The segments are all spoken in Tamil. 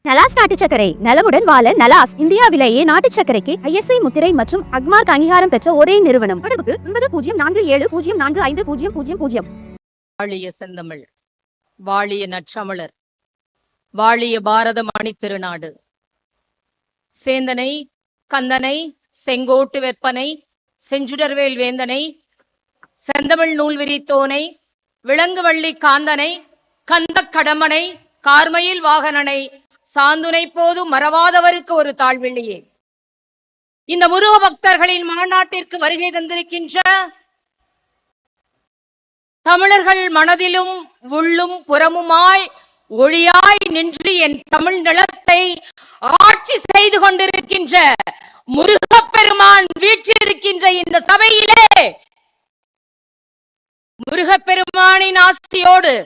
நலாஸ் நாட்டு சர்க்கரை நலமுடன் வாழ நலாஸ் இந்தியாவிலேயே நாட்டு சர்க்கரைக்கு ISI முத்திரை மற்றும் அக்மார்க் அங்கீகாரம் பெற்ற ஒரே நிறுவனம். தொடர்புக்கு 9047045000. வாழிய செந்தமிழ், வாழிய நற்றமிழர், வாழிய பாரத மணி திருநாடு. சேந்தனை, கந்தனை, செங்கோட்டு வெப்பனை, செஞ்சுடர்வேல் வேந்தனை, செந்தமிழ் நூல் விரித்தோனை, விலங்குவள்ளி காந்தனை, கந்த கடமனை, கார்மயில் வாகனனை, சாந்துனை போது மறவாதவருக்கு ஒரு தாழ்வெள்ளியே. இந்த முருக பக்தர்களின் மாநாட்டிற்கு வருகை தந்திருக்கின்ற தமிழர்கள் மனதிலும் உள்ளும் புறமுமாய் ஒளியாய் நின்று என் தமிழ் நிலத்தை ஆட்சி செய்து கொண்டிருக்கின்ற முருகப்பெருமான் வீற்றிருக்கின்ற இந்த சபையிலே முருகப்பெருமானின் ஆசியோடு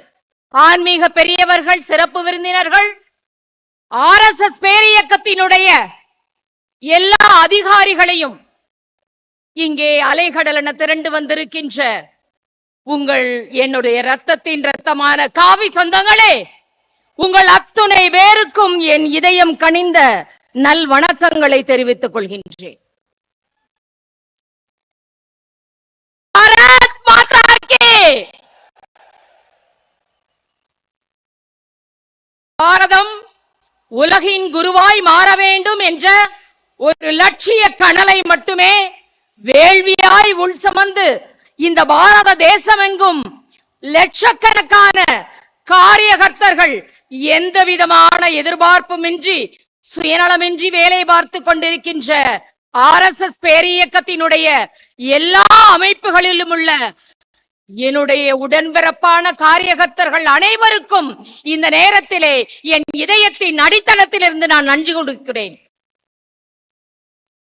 ஆன்மீக பெரியவர்கள், சிறப்பு விருந்தினர்கள், RSS பேரியக்கத்தினுடைய எல்லா அதிகாரிகளையும் இங்கே அலைகடலென திரண்டு வந்திருக்கின்ற உங்கள் என்னுடைய இரத்தத்தின் இரத்தமான காவி சொந்தங்களே, உங்கள் அத்துணை பேருக்கும் என் இதயம் கனிந்த நல் வணக்கங்களை தெரிவித்துக் கொள்கின்றேன். பாரதம் உலகின் குருவாய் மாற வேண்டும் என்ற ஒரு லட்சிய கனலை மட்டுமே வேள்வியாய் உள் சுமந்து இந்த பாரத தேசமெங்கும் லட்சக்கணக்கான காரியகர்த்தர்கள் எந்த விதமான எதிர்பார்ப்புமின்றி சுயநலமின்றி வேலை பார்த்து கொண்டிருக்கின்ற RSS பேரியக்கத்தினுடைய எல்லா அமைப்புகளிலும் உள்ள என்னுடைய உடன்பிறப்பான காரியகர்த்தர்கள் அனைவருக்கும் இந்த நேரத்திலே என் இதயத்தின் அடித்தளத்திலிருந்து நான் நன்றி கொடுக்கிறேன்.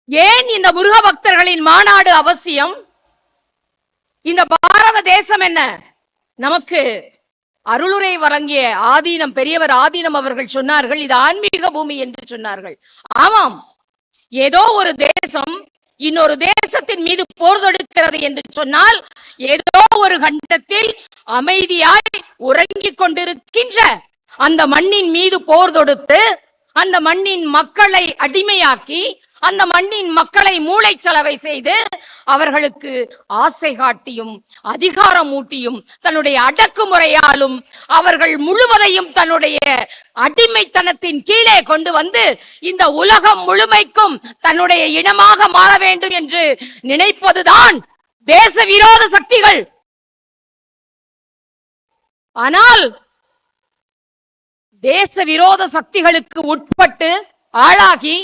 ஏன் இந்த முருக பக்தர்களின் மாநாடு அவசியம்? இந்த பாரத தேசம் என்ன நமக்கு அருளுரை வழங்கிய ஆதீனம், பெரியவர் ஆதீனம் அவர்கள் சொன்னார்கள், இது ஆன்மீக பூமி என்று சொன்னார்கள். ஆமாம், ஏதோ ஒரு தேசம் இன்னொரு தேசத்தின் மீது போர் தொடுக்கிறது என்று சொன்னால், ஏதோ ஒரு கண்டத்தில் அமைதியாய் உறங்கிக் கொண்டிருக்கின்ற அந்த மண்ணின் மீது போர் தொடுத்து அந்த மண்ணின் மக்களை அடிமையாக்கி அந்த மண்ணின் மக்களை மூளைச்சலவை செய்து அவர்களுக்கு ஆசை காட்டியும் அதிகாரம் ஊட்டியும் தன்னுடைய அடக்குமுறையாலும் அவர்கள் முழுவதையும் தன்னுடைய அடிமைத்தனத்தின் கீழே கொண்டு வந்து இந்த உலகம் முழுமைக்கும் தன்னுடைய இனமாக மாற வேண்டும் என்று நினைப்பதுதான் தேச விரோத சக்திகள். ஆனால் தேச விரோத சக்திகளுக்கு உட்பட்டு ஆளாகி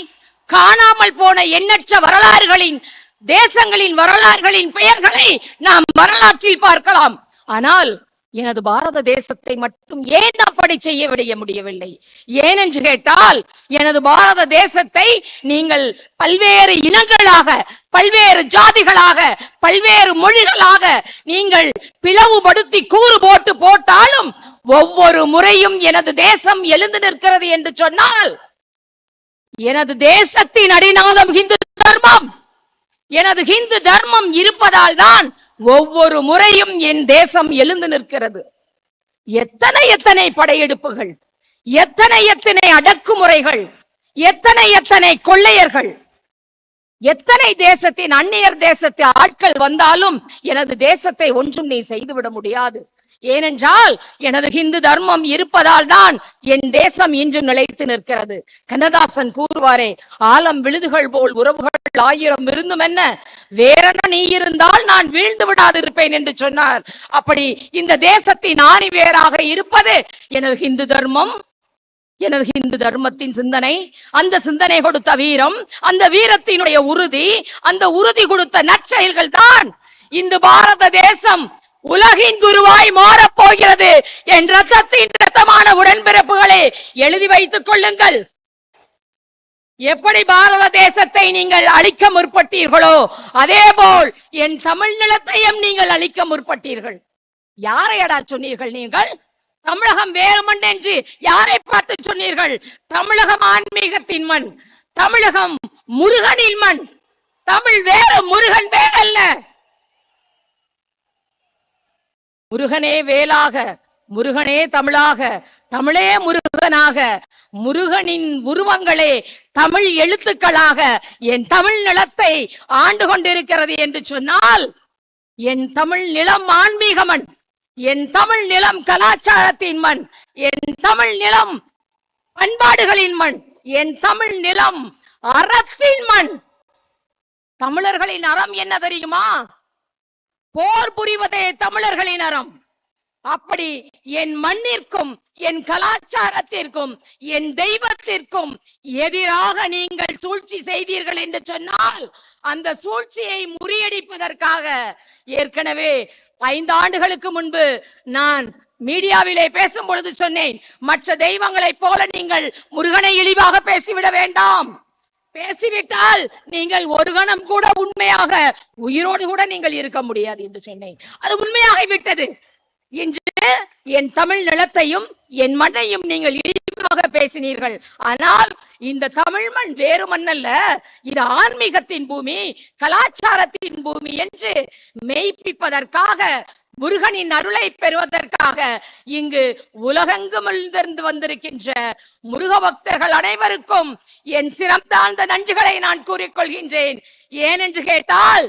காணாமல் போன எண்ணற்ற வரலாறுகளின், தேசங்களின் வரலாறுகளின் பெயர்களை நாம் வரலாற்றில் பார்க்கலாம். ஆனால் எனது பாரத தேசத்தை மட்டும் ஏன் அப்படி செய்ய விட முடியவில்லை? ஏனென்று கேட்டால், எனது பாரத தேசத்தை நீங்கள் பல்வேறு இனங்களாக, பல்வேறு ஜாதிகளாக, பல்வேறு மொழிகளாக நீங்கள் பிளவுபடுத்தி கூறு போட்டாலும் ஒவ்வொரு முறையும் எனது தேசம் எழுந்து நிற்கிறது என்று சொன்னால், எனது தேசத்தின் அடிநாதம் ஹிந்து தர்மம். எனது ஹிந்து தர்மம் இருப்பதால் தான் ஒவ்வொரு முறையும் என் தேசம் எழுந்து நிற்கிறது. எத்தனை எத்தனை படையெடுப்புகள், எத்தனை எத்தனை அடக்குமுறைகள், எத்தனை எத்தனை கொள்ளையர்கள், எத்தனை தேசத்தின் அந்நியர் தேசத்து ஆட்கள் வந்தாலும் எனது தேசத்தை ஒன்றும் நீ செய்துவிட முடியாது. ஏனென்றால் எனது ஹிந்து தர்மம் இருப்பதால் தான் என் தேசம் இன்றும் நிலைத்து நிற்கிறது. கண்ணதாசன் கூறுவாரே, ஆலம் விழுதுகள் போல் உறவுகள் 1000 இருந்தும் என்ன, வேறென்ன நீ இருந்தால் நான் வீழ்ந்து விடாது இருப்பேன் என்று சொன்னார். அப்படி இந்த தேசத்தின் ஆணி வேறாக இருப்பது எனது ஹிந்து தர்மம், எனது ஹிந்து தர்மத்தின் சிந்தனை, அந்த சிந்தனை கொடுத்த வீரம், அந்த வீரத்தினுடைய உறுதி, அந்த உறுதி கொடுத்த நற்செயல்கள் தான் இந்த பாரத தேசம் உலகின் குருவாய் மாறப் போகிறது என் ரத்தத்தின் ரத்தமான உடன்பிறப்புகளை எழுதி வைத்துக் கொள்ளுங்கள். எப்படி பாரத தேசத்தை நீங்கள் அழிக்க முற்பட்டீர்களோ அதே போல் என் தமிழ் நிலத்தையும் நீங்கள் அழிக்க முற்பட்டீர்கள். யாரையடா சொன்னீர்கள் நீங்கள்? தமிழகம் வேறு மண் என்று யாரை பார்த்து சொன்னீர்கள்? தமிழகம் ஆன்மீகத்தின் மண், தமிழகம் முருகனின் மண். தமிழ் வேறு, முருகன் வேறல்ல. முருகனே வேலாக, முருகனே தமிழாக, தமிழே முருகனாக, முருகனின் உருவங்களே தமிழ் எழுத்துக்களாக என் தமிழ் நிலத்தை ஆண்டு கொண்டிருக்கிறது என்று சொன்னால், என் தமிழ் நிலம் ஆன்மீக மண், என் தமிழ் நிலம் கலாச்சாரத்தின் மண், என் தமிழ் நிலம் பண்பாடுகளின் மண், என் தமிழ் நிலம் அறத்தின் மண். தமிழர்களின் அறம் என்ன தெரியுமா? போர் புரிவதே தமிழர்களின் அறம். அப்படி என் மண்ணிற்கும் என் கலாச்சாரத்திற்கும் என் தெய்வத்திற்கும் எதிராக நீங்கள் சூழ்ச்சி செய்தீர்கள் என்று சொன்னால், அந்த சூழ்ச்சியை முறியடிப்பதற்காக ஏற்கனவே 5 ஆண்டுகளுக்கு முன்பு நான் மீடியாவிலே பேசும் பொழுது சொன்னேன், மற்ற தெய்வங்களைப் போல நீங்கள் முருகனை இழிவாக பேசிவிட வேண்டாம். பேசிவிட்டால் நீங்கள் ஒரு கணம் கூட உண்மையாக உயிரோடு கூட நீங்கள் இருக்க முடியாது என்று சொன்னேன். அது உண்மையாகிவிட்டது. இன்று என் தமிழ் நிலத்தையும் என் மண்ணையும் நீங்கள் இழிவாக பேசினீர்கள். ஆனால் இந்த தமிழ் மண் வேறு மண் அல்ல, இது ஆன்மீகத்தின் பூமி, கலாச்சாரத்தின் பூமி என்று மெய்ப்பிப்பதற்காக, முருகனின் அருளை பெறுவதற்காக இங்கு உலகெங்குமிருந்து வந்திருக்கின்ற முருக பக்தர்கள் அனைவருக்கும் என் சிரம் தாழ்ந்த நன்றிகளை நான் கூறிக்கொள்கின்றேன். ஏனென்று கேட்டால்,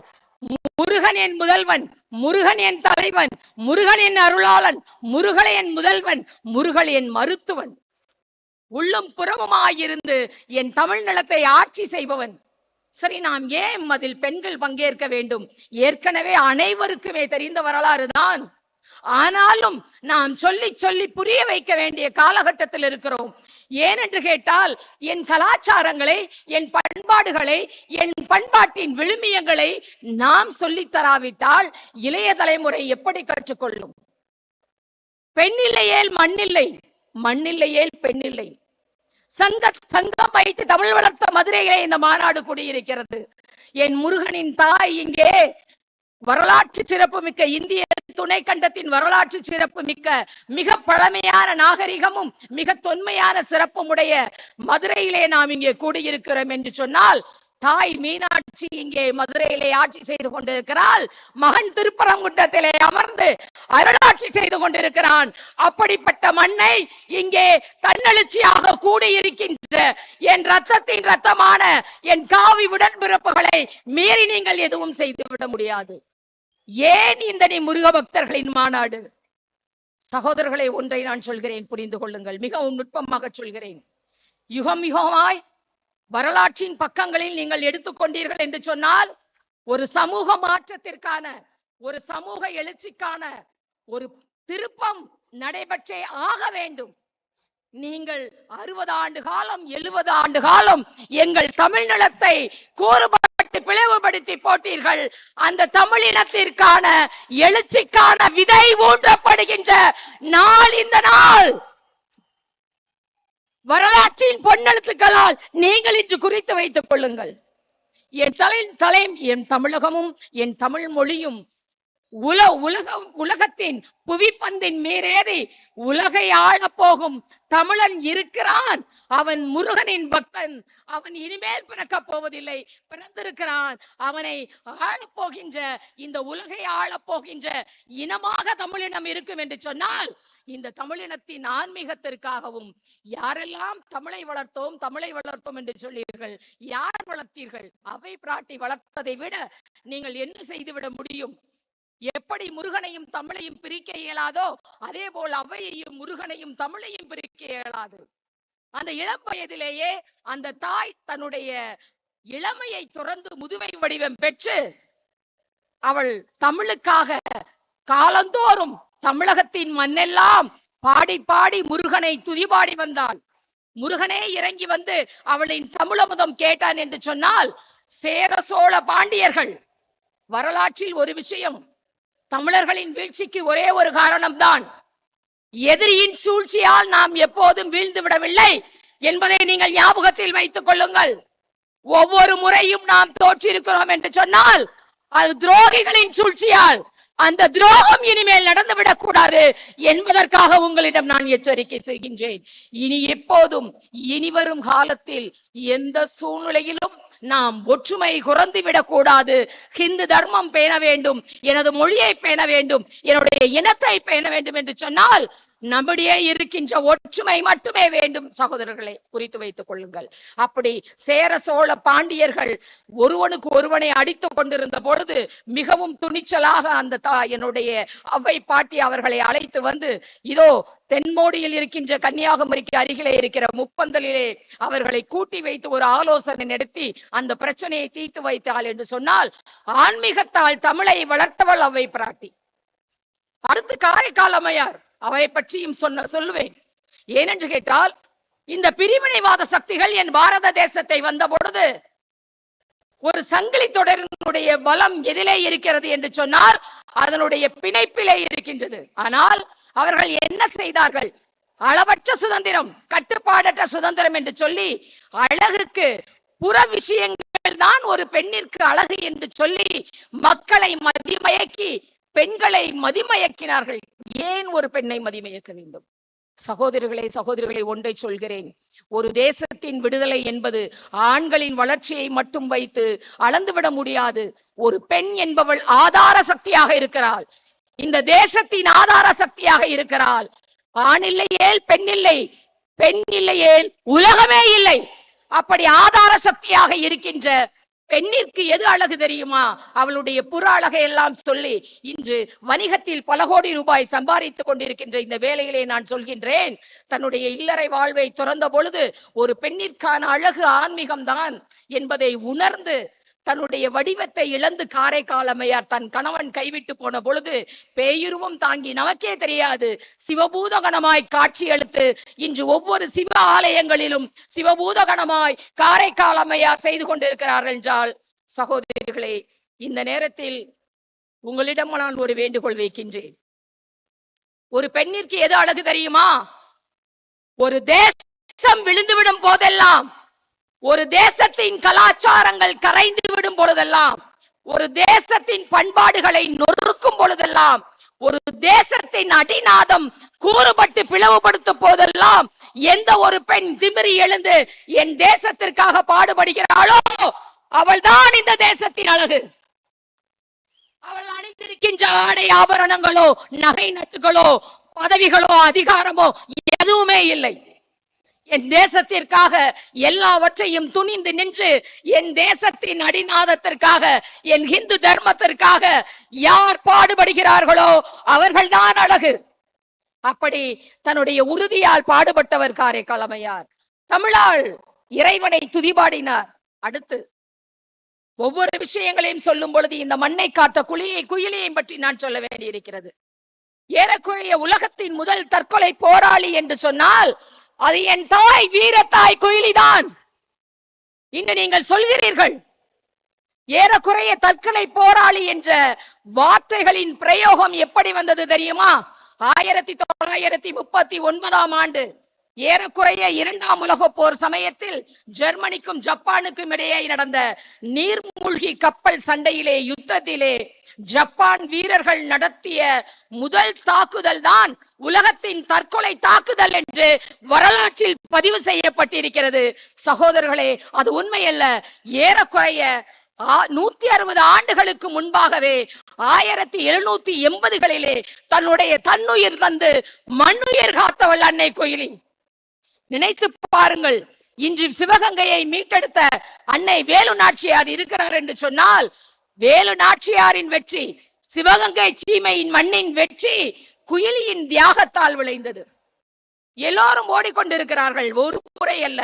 முருகன் என் முதல்வன், முருகன் என் தலைவன், முருகன் என் அருளாளன், முருகன் என் முதல்வன், முருகன் என் மருத்துவன், உள்ளும் புறமுமாயிருந்து என் தமிழ் நிலத்தை ஆட்சி செய்பவன். சரி, நாம் ஏன் அதில் பெண்கள் பங்கேற்க வேண்டும்? ஏற்கனவே அனைவருக்குமே தெரிந்த வரலாறு தான். ஆனாலும் நாம் சொல்லி சொல்லி புரிய வைக்க வேண்டிய காலகட்டத்தில் இருக்கிறோம். ஏனென்று கேட்டால், என் கலாச்சாரங்களை, என் பண்பாடுகளை, என் பண்பாட்டின் விழுமியங்களை நாம் சொல்லித் தராவிட்டால் இளைய தலைமுறை எப்படி கற்றுக்கொள்ளும்? பெண்ணில்லையேல் மண்ணில்லை, மண்ணில்லையேல் பெண்ணில்லை. சங்கம் வைத்து தமிழ் வளர்த்த மதுரையிலே இந்த மாநாடு கூடியிருக்கிறது. என் முருகனின் தாய் இங்கே வரலாற்று சிறப்பு மிக்க, இந்திய துணை கண்டத்தின் வரலாற்று சிறப்பு மிக்க, மிக பழமையான நாகரிகமும் மிக தொன்மையான சிறப்பும் உடைய மதுரையிலே நாம் இங்கே கூடியிருக்கிறோம் என்று சொன்னால், தாய் மீனாட்சி இங்கே மதுரையிலே ஆட்சி செய்து கொண்டிருக்கிறாள். மகன் திருப்பரங்குன்றத்திலே அமர்ந்து அருளாட்சி செய்து கொண்டிருக்கிறான். அப்படிப்பட்ட மண்ணை இங்கே தன்னெழுச்சியாக கூடியிருக்கின்ற என் ரத்தத்தின் ரத்தமான என் காவி உடன்பிறப்புகளை மீறி நீங்கள் எதுவும் செய்துவிட முடியாது. ஏன் இந்த நீ முருக பக்தர்களின் மாநாடு? சகோதரர்களை, ஒன்றை நான் சொல்கிறேன், புரிந்து கொள்ளுங்கள். மிகவும் நுட்பமாக சொல்கிறேன். யுகம் யுகமாய் வரலாற்றின் பக்கங்களில் நீங்கள் எடுத்துக்கொண்டீர்கள் என்று சொன்னால், ஒரு சமூக மாற்றத்திற்கான, ஒரு சமூக எழுச்சிக்கான ஒரு திருப்பம் நடைபெற்றே ஆக வேண்டும். நீங்கள் 60 ஆண்டு காலம், 70 ஆண்டு காலம் எங்கள் தமிழ் நிலத்தை கூறுபட்டு பிளவுபடுத்தி போட்டீர்கள். அந்த தமிழினத்திற்கான எழுச்சிக்கான விதை ஊன்றப்படுகின்ற நாள் இந்த நாள். வரலாற்றின் பொன்னெழுத்துக்களால் நீங்கள் இன்று குறித்து வைத்துக் கொள்ளுங்கள். என் தமிழகமும் என் தமிழ் மொழியும் உலகத்தின் புவிப்பந்தின் மீறேறி உலகை ஆளப்போகும் தமிழன் இருக்கிறான். அவன் முருகனின் பக்தன். அவன் இனிமேல் பிறக்கப் போவதில்லை, பிறந்திருக்கிறான். அவனை ஆளப்போகின்ற, இந்த உலகை ஆளப்போகின்ற இனமாக தமிழினம் இருக்கும் என்று சொன்னால், இந்த தமிழினத்தின் ஆன்மீகத்திற்காகவும் யாரெல்லாம் தமிழை வளர்த்தோம் என்று சொல்லீர்கள், யார் வளர்த்தீர்கள்? அவை பிராட்டி வளர்த்ததை விட நீங்கள் என்ன செய்துவிட முடியும்? எப்படி முருகனையும் தமிழையும் பிரிக்க இயலாதோ, அதே போல் அவையையும் முருகனையும் தமிழையும் பிரிக்க இயலாது. அந்த இளம் வயதிலேயே அந்த தாய் தன்னுடைய இளமையை துறந்து முதுமை வடிவம் பெற்று அவள் தமிழுக்காக காலந்தோறும் தமிழகத்தின் மண்ணெல்லாம் பாடி பாடி முருகனை துதிபாடி வந்தாள். முருகனே இறங்கி வந்து அவளின் தமிழமுதம் கேட்டான் என்று சொன்னால், சேர சோழ பாண்டியர்கள் வரலாற்றில் ஒரு விஷயம், தமிழர்களின் வீழ்ச்சிக்கு ஒரே ஒரு காரணம்தான், எதிரியின் சூழ்ச்சியால் நாம் எப்போதும் வீழ்ந்து விடவில்லை என்பதை நீங்கள் ஞாபகத்தில் வைத்துக் கொள்ளுங்கள். ஒவ்வொரு முறையும் நாம் தோற்றிருக்கிறோம் என்று சொன்னால் அது துரோகிகளின் சூழ்ச்சியால். அந்த துரோகம் இனிமேல் நடந்துவிடக் கூடாது என்பதற்காக உங்களிடம் நான் எச்சரிக்கை செய்கின்றேன். இனி எப்போதும், இனி வரும் காலத்தில் எந்த சூழ்நிலையிலும் நாம் ஒற்றுமை குறைந்து விடக்கூடாது. ஹிந்து தர்மம் பேண வேண்டும், எனது மொழியை பேண வேண்டும், என்னுடைய இனத்தை பேண வேண்டும் என்று சொன்னால் நம்முடைய இருக்கின்ற ஒற்றுமை மட்டுமே வேண்டும் சகோதரர்களை குறித்து வைத்துக் கொள்ளுங்கள். அப்படி சேர சோழ பாண்டியர்கள் ஒருவனுக்கு ஒருவனை அடித்துக் கொண்டிருந்த பொழுது மிகவும் துணிச்சலாக அந்த என்னுடைய அவ்வை பாட்டி அவர்களை அழைத்து வந்து, இதோ தென்மோடியில் இருக்கின்ற கன்னியாகுமரிக்கு அருகிலே இருக்கிற முப்பந்தலிலே அவர்களை கூட்டி வைத்து ஒரு ஆலோசனை நடத்தி அந்த பிரச்சனையை தீர்த்து வைத்தாள் என்று சொன்னால், ஆன்மீகத்தால் தமிழை வளர்த்தவள் அவ்வை பிராட்டி. அடுத்து காரைக்கால் அம்மையார், அவரை பற்றியும் சொல்லுவேன். ஏனென்று கேட்டால், இந்த பிரிவினைவாத சக்திகள் என் பாரத தேசத்தை வந்த பொழுது ஒரு சங்கிலி தொடரினுடைய பலம் எதிலே இருக்கிறது என்று சொன்னால் அதனுடைய பிணைப்பிலே இருக்கின்றது. ஆனால் அவர்கள் என்ன செய்தார்கள்? அளவற்ற சுதந்திரம், கட்டுப்பாடற்ற சுதந்திரம் என்று சொல்லி அழகுக்கு புற விஷயங்கள் தான் ஒரு பெண்ணிற்கு அழகு என்று சொல்லி மக்களை மதிமயக்கி பெண்களை மதிமயக்கினார்கள். ஏன் ஒரு பெண்ணை மதிமயக்க வேண்டும்? சகோதரிகளை ஒன்றை சொல்கிறேன். ஒரு தேசத்தின் விடுதலை என்பது ஆண்களின் வளர்ச்சியை மட்டும் வைத்து அளந்துவிட முடியாது. ஒரு பெண் என்பவள் ஆதார சக்தியாக இருக்கிறாள். இந்த தேசத்தின் ஆதார சக்தியாக இருக்கிறாள். ஆண் இல்லையேல் பெண் இல்லை, பெண் இல்லையேல் உலகமே இல்லை. அப்படி ஆதார சக்தியாக இருக்கின்ற பெண்ணிற்கு எது அழகு தெரியுமா? அவளுடைய புற அழகை எல்லாம் சொல்லி இன்று வணிகத்தில் பல கோடி ரூபாய் சம்பாதித்துக் கொண்டிருக்கின்ற இந்த வேளையிலே நான் சொல்கின்றேன், தன்னுடைய இல்லறை வாழ்வை துறந்த பொழுது ஒரு பெண்ணிற்கான அழகு ஆன்மீகம்தான் என்பதை உணர்ந்து தன்னுடைய வடிவத்தை இழந்து காரைக்கால் அம்மையார் தன் கணவன் கைவிட்டு போன பொழுது பேயுருவம் தாங்கி நமக்கே தெரியாது சிவபூதகணமாய் காட்சி அளித்து இன்று ஒவ்வொரு சிவ ஆலயங்களிலும் சிவபூதகணமாய் காரைக்கால் அம்மையார் செய்து கொண்டிருக்கிறார்கள் என்றால், சகோதரிகளே, இந்த நேரத்தில் உங்களிடம் நான் ஒரு வேண்டுகோள் வைக்கின்றேன். ஒரு பெண்ணிற்கு எது அழகு தெரியுமா? ஒரு தேசம் விழுந்துவிடும் போதெல்லாம், ஒரு தேசத்தின் கலாச்சாரங்கள் கரைந்து விடும் பொழுதெல்லாம், ஒரு தேசத்தின் பண்பாடுகளை நொறுக்கும் பொழுதெல்லாம், ஒரு தேசத்தின் அடிநாதம் கூறுபட்டு பிளவுபடுத்தும் போதெல்லாம் எந்த ஒரு பெண் திமிரி எழுந்து என் தேசத்திற்காக பாடுபடுகிறாளோ அவள்தான் இந்த தேசத்தின் அழகு. அவள் அணிந்திருக்கின்ற ஆடை ஆபரணங்களோ நகை நட்டுகளோ பதவிகளோ அதிகாரமோ எதுவுமே இல்லை. என் தேசத்திற்காக எல்லாவற்றையும் துணிந்து நின்று என் தேசத்தின் அடிநாதத்திற்காக என் இந்து தர்மத்திற்காக யார் பாடுபடுகிறார்களோ அவர்கள்தான் அழகு. அப்படி தன்னுடைய உறுதியால் பாடுபட்டவர் காரைக்கால் அம்மையார். தமிழால் இறைவனை துதிபாடினார். அடுத்து ஒவ்வொரு விஷயங்களையும் சொல்லும் பொழுது இந்த மண்ணை காத்த குயிலியை பற்றி நான் சொல்ல வேண்டியிருக்கிறது. ஏறக்குறைய உலகத்தின் முதல் தற்கொலை போராளி என்று சொன்னால் அது என் தாய் வீரத்தாய் குயிலிதான். இன்று நீங்கள் சொல்கிறீர்கள் ஏறக்குறைய தற்கொலை போராளி என்ற வார்த்தைகளின் பிரயோகம் எப்படி வந்தது தெரியுமா? 1939 ஆண்டு ஏறக்குறைய 2ஆம் உலக போர் சமயத்தில் ஜெர்மனிக்கும் ஜப்பானுக்கும் இடையே நடந்த நீர்மூழ்கி கப்பல் சண்டையிலே யுத்தத்திலே ஜப்பான் வீரர்கள் நடத்திய முதல் தாக்குதல் தான் உலகத்தின் தற்கொலை தாக்குதல் என்று வரலாற்றில் பதிவு செய்யப்பட்டிருக்கிறது. சகோதரர்களே, அது உண்மையல்ல. ஏறக்குறைய 160 ஆண்டுகளுக்கு முன்பாகவே 1780களிலே தன்னுடைய தன்னுயிர் தந்து மண்ணுயிர் காத்தவள் அன்னை குயிலி. நினைத்து பாருங்கள், இன்று சிவகங்கையை மீட்டெடுத்த அன்னை வேலு நாச்சியார் இருக்கிறார் என்று சொன்னால், வேலு நாச்சியாரின் வெற்றி, சிவகங்கை சீமையின் மண்ணின் வெற்றி குயிலியின் தியாகத்தால் விளைந்தது. எல்லோரும் ஓடிக்கொண்டிருக்கிறார்கள். ஒரு முறை அல்ல,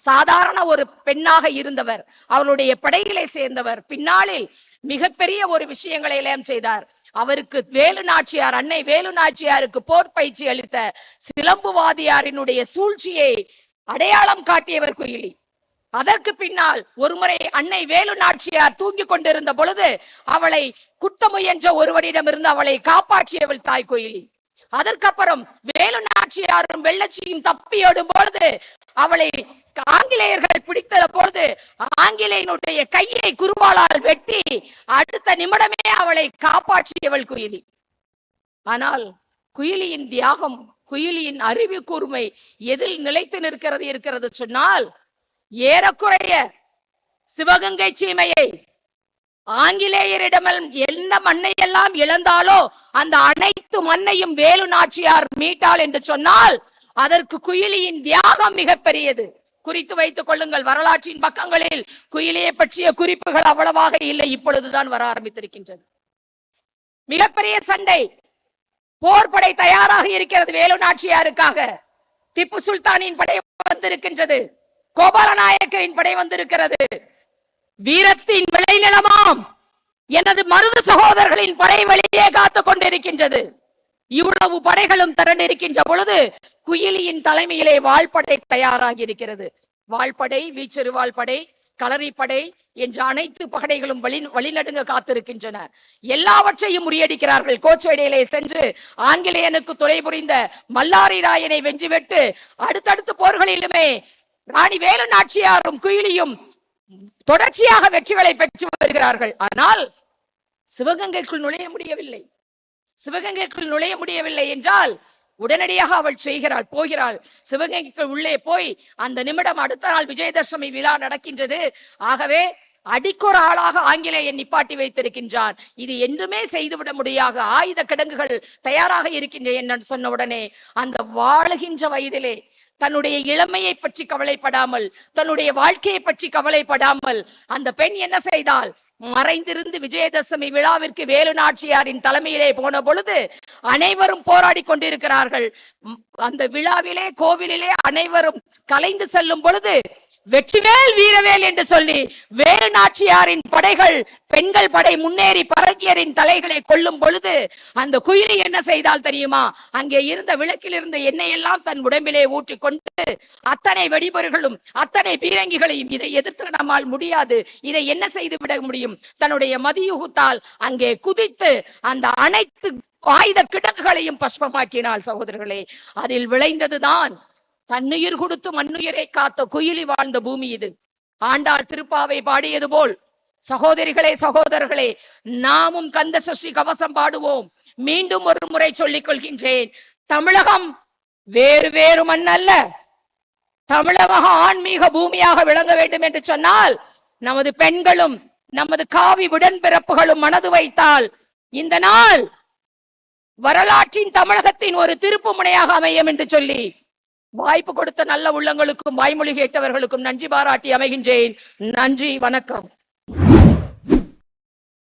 சாதாரண ஒரு பெண்ணாக இருந்தவர், அவருடைய படையிலே சேர்ந்தவர், பின்னாளில் மிகப்பெரிய ஒரு விஷயங்களை எல்லாம் செய்தார். அவருக்கு வேலு நாச்சியார், அன்னை வேலு நாச்சியாருக்கு போர் பயிற்சி அளித்த சிலம்புவாதியாரினுடைய சூழ்ச்சியை அடையாளம் காட்டியவர் குயிலி. அதற்கு பின்னால் ஒருமுறை அன்னை வேலு நாச்சியார் தூங்கிக் கொண்டிருந்த பொழுது அவளை குத்த முயன்ற ஒருவரிடமிருந்து அவளை காப்பாற்றியவள் தாய் குயிலி. அதற்கப்புறம் வேலு நாச்சியாரும் வெள்ளச்சியும் தப்பியோடும் பொழுது அவளை ஆங்கிலேயர்கள் பிடித்த பொழுது ஆங்கிலேயனுடைய கையை குருவாளால் வெட்டி அடுத்த நிமிடமே அவளை காப்பாற்றியவள் குயிலி. ஆனால் குயிலியின் தியாகம், குயிலியின் அறிவு கூர்மை எதில் நிலைத்து இருக்கிறது சொன்னால், ஏறக்குறைய சிவகங்கை சீமையை ஆங்கிலேயரிடம் எந்த மண்ணை எல்லாம் இழந்தாலோ அந்த அனைத்து மண்ணையும் வேலு நாச்சியார் மீட்டாள் என்று சொன்னால் அதற்கு குயிலியின் தியாகம் மிகப்பெரியது. குறித்து வைத்துக் கொள்ளுங்கள். வரலாற்றின் பக்கங்களில் குயிலியை பற்றிய குறிப்புகள் அவ்வளவாக இல்லை, இப்பொழுதுதான் வர ஆரம்பித்திருக்கின்றது. மிகப்பெரிய சண்டை, போர்படை தயாராக இருக்கிறது வேலு நாச்சியாருக்காக. திப்பு சுல்தானின் படை வந்திருக்கின்றது, கோபாலநாயக்கரின் படை வந்திருக்கிறது. வீரத்தின் விளைநிலமாம் எனது மருது சகோதரர்களின் படை வெளியே காத்துக் கொண்டிருக்கின்றது. இவ்வளவு படைகளும் திரண்டிருக்கின்ற பொழுது குயிலியின் தலைமையிலே வாள்படை தயாராகி இருக்கிறது. வாள்படை, வீச்செரு வாள்படை, களரிப்படை என்ற அனைத்து படைகளும் வழிநடுங்க காத்திருக்கின்றன. எல்லாவற்றையும் முறியடிக்கிறார்கள். கோச்சேடியிலே சென்று ஆங்கிலேயனுக்கு துணை புரிந்த மல்லாரி ராயனை வென்றுவிட்டு அடுத்தடுத்த போர்களிலுமே ராணி வேலு நாச்சியாரும் குயிலியும் தொடர்ச்சியாக வெற்றிகளை பெற்று வருகிறார்கள். ஆனால் சிவகங்கைக்குள் நுழைய முடியவில்லை. சிவகங்கைக்குள் நுழைய முடியவில்லை என்றால் உடனடியாக அவள் போகிறாள். சிவகங்கைக்கு உள்ளே போய் அந்த நிமிடம் அடுத்த நாள் விஜயதசமி விழா நடக்கின்றது. ஆகவே அடிக்கொரு ஆளாக ஆங்கிலேயன் நிப்பாட்டி வைத்திருக்கின்றான். இது என்றுமே செய்துவிட முடியாது, ஆயுத கிடங்குகள் தயாராக இருக்கின்றன என்று சொன்ன உடனே அந்த வாழுகின்ற வயதிலே தன்னுடைய இளமையை பற்றி கவலைப்படாமல், தன்னுடைய வாழ்க்கையை பற்றி கவலைப்படாமல் அந்த பெண் என்ன செய்தால், மறைந்திருந்து விஜயதசமி விழாவிற்கு வேலு நாச்சியாரின் தலைமையிலே போன பொழுது அனைவரும் போராடி கொண்டிருக்கிறார்கள். அந்த விழாவிலே கோவிலிலே அனைவரும் கலைந்து செல்லும் பொழுது வெற்றிவேல் வீரவேல் என்று சொல்லி வேலு நாச்சியாரின் படைகள், பெண்கள் படை முன்னேறி பரங்கியரின் தலைகளை கொல்லும் பொழுது அந்த குயிலி என்ன செய்தால் தெரியுமா, அங்கே இருந்த விளக்கில் இருந்த எண்ணெய் எல்லாம் தன் உடம்பிலே ஊற்றிக்கொண்டு அத்தனை வெடிபொருள்களும் அத்தனை பீரங்கிகளையும், இதை எதிர்த்து நம்மால் முடியாது, இதை என்ன செய்து விட முடியும், தன்னுடைய மதியுகத்தால் அங்கே குதித்து அந்த அனைத்து ஆயுத கிடங்குகளையும் பஸ்பமாக்கினாள். சகோதரர்களே, அதில் விளைந்ததுதான் தன்னுயிர் கொடுத்து மண்ணுயிரை காத்த குயிலி வாழ்ந்த பூமி இது. ஆண்டாள் திருப்பாவை பாடியது போல் சகோதரிகளே, சகோதரர்களே, நாமும் கந்த சஷ்டி கவசம் பாடுவோம். மீண்டும் ஒரு முறை சொல்லிக் கொள்கின்றேன், தமிழகம் வேறு வேறு மண் அல்ல. தமிழகம் ஆன்மீக பூமியாக விளங்க வேண்டும் என்று சொன்னால் நமது பெண்களும் நமது காவி உடன்பிறப்புகளும் மனது வைத்தால் இந்த நாள் வரலாற்றின் தமிழகத்தின் ஒரு திருப்பு முனையாக அமையும் என்று சொல்லி வாய்ப்பு கொடுத்த நல்ல உள்ளங்களுக்கும் வாய்மொழி கேட்டவர்களுக்கும் நன்றி பாராட்டி அமைகின்றேன். நன்றி, வணக்கம்.